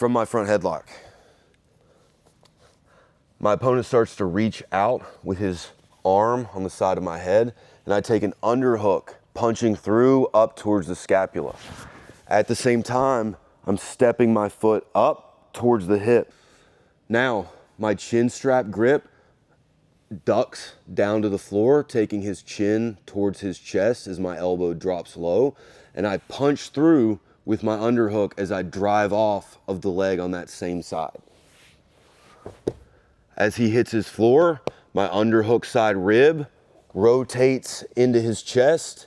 from my front headlock. My opponent starts to reach out with his arm on the side of my head, and I take an underhook, punching through up towards the scapula. At the same time, I'm stepping my foot up towards the hip. Now, my chin strap grip ducks down to the floor, taking his chin towards his chest as my elbow drops low, and I punch through with my underhook as I drive off of the leg on that same side. As he hits his floor, my underhook side rib rotates into his chest,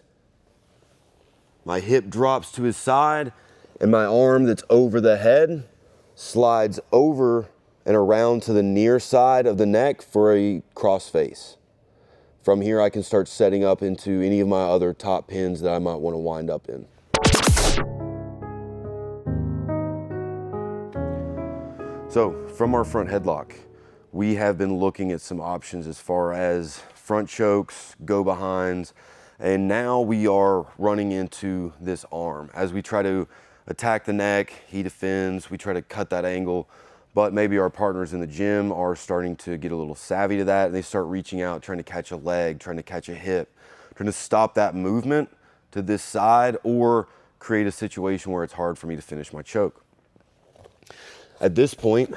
my hip drops to his side, and my arm that's over the head slides over and around to the near side of the neck for a crossface. From here, I can start setting up into any of my other top pins that I might want to wind up in. So from our front headlock, we have been looking at some options as far as front chokes, go behinds, and now we are running into this arm. As we try to attack the neck, he defends, we try to cut that angle, but maybe our partners in the gym are starting to get a little savvy to that, and they start reaching out, trying to catch a leg, trying to catch a hip, trying to stop that movement to this side or create a situation where it's hard for me to finish my choke. At this point,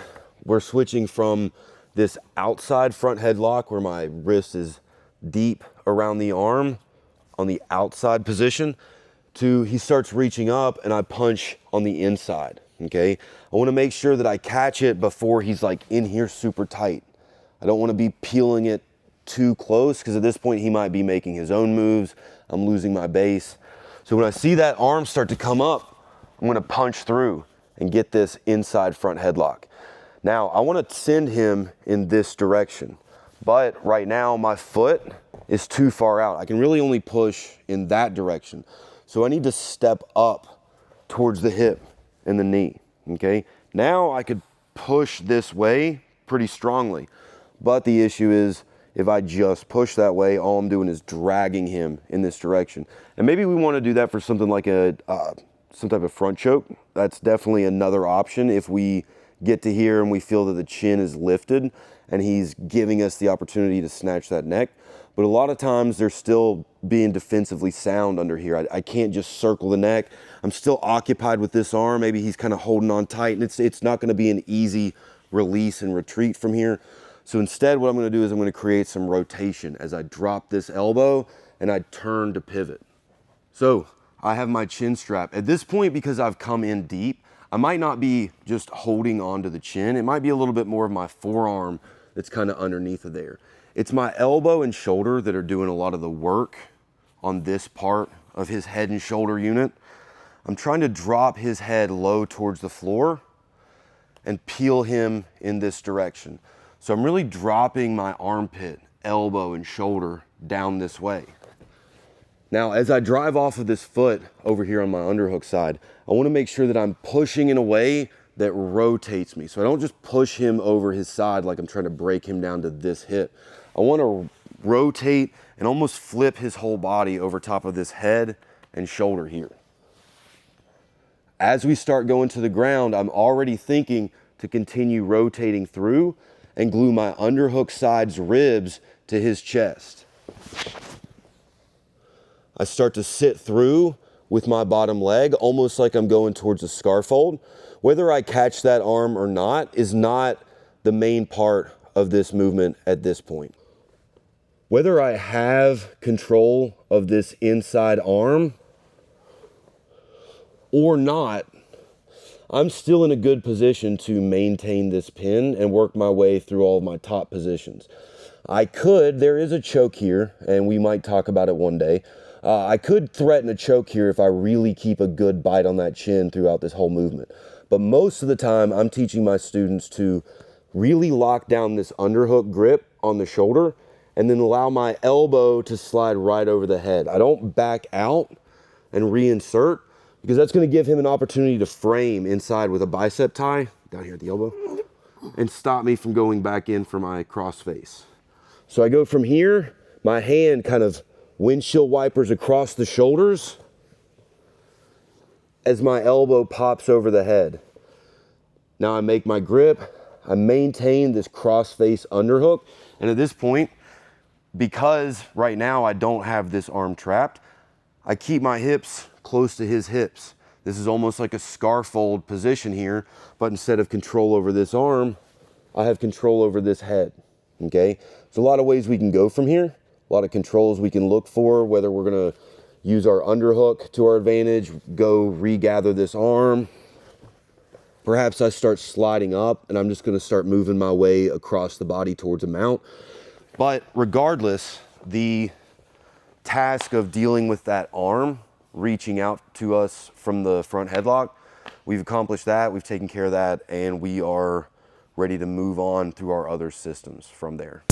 we're switching from this outside front headlock where my wrist is deep around the arm on the outside position to he starts reaching up and I punch on the inside, okay? I wanna make sure that I catch it before he's like in here super tight. I don't wanna be peeling it too close because at this point he might be making his own moves. I'm losing my base. So when I see that arm start to come up, I'm gonna punch through and get this inside front headlock. Now, I wanna send him in this direction, but right now my foot is too far out. I can really only push in that direction. So I need to step up towards the hip and the knee, okay? Now I could push this way pretty strongly, but the issue is if I just push that way, all I'm doing is dragging him in this direction. And maybe we wanna do that for something like some type of front choke. That's definitely another option if we get to here and we feel that the chin is lifted and he's giving us the opportunity to snatch that neck. But a lot of times they're still being defensively sound under here. I can't just circle the neck. I'm still occupied with this arm. Maybe he's kind of holding on tight and it's not gonna be an easy release and retreat from here. So instead what I'm gonna do is I'm gonna create some rotation as I drop this elbow and I turn to pivot. So I have my chin strap. At this point, because I've come in deep, I might not be just holding onto the chin. It might be a little bit more of my forearm that's kind of underneath of there. It's my elbow and shoulder that are doing a lot of the work on this part of his head and shoulder unit. I'm trying to drop his head low towards the floor and peel him in this direction. So I'm really dropping my armpit, elbow, and shoulder down this way. Now, as I drive off of this foot over here on my underhook side, I wanna make sure that I'm pushing in a way that rotates me. So I don't just push him over his side like I'm trying to break him down to this hip. I wanna rotate and almost flip his whole body over top of this head and shoulder here. As we start going to the ground, I'm already thinking to continue rotating through and glue my underhook side's ribs to his chest. I start to sit through with my bottom leg, almost like I'm going towards a scarf hold. Whether I catch that arm or not is not the main part of this movement at this point. Whether I have control of this inside arm or not, I'm still in a good position to maintain this pin and work my way through all of my top positions. There is a choke here, and we might talk about it one day. I could threaten a choke here if I really keep a good bite on that chin throughout this whole movement. But most of the time, I'm teaching my students to really lock down this underhook grip on the shoulder and then allow my elbow to slide right over the head. I don't back out and reinsert because that's gonna give him an opportunity to frame inside with a bicep tie, down here at the elbow, and stop me from going back in for my crossface. So I go from here, my hand kind of windshield wipers across the shoulders as my elbow pops over the head. Now I make my grip, I maintain this cross face underhook, and at this point, because right now I don't have this arm trapped, I keep my hips close to his hips. This is almost like a scar fold position here, but instead of control over this arm, I have control over this head, okay? There's a lot of ways we can go from here, a lot of controls we can look for, whether we're gonna use our underhook to our advantage, go regather this arm. Perhaps I start sliding up and I'm just gonna start moving my way across the body towards a mount. But regardless, the task of dealing with that arm reaching out to us from the front headlock, we've accomplished that, we've taken care of that, and we are ready to move on through our other systems from there.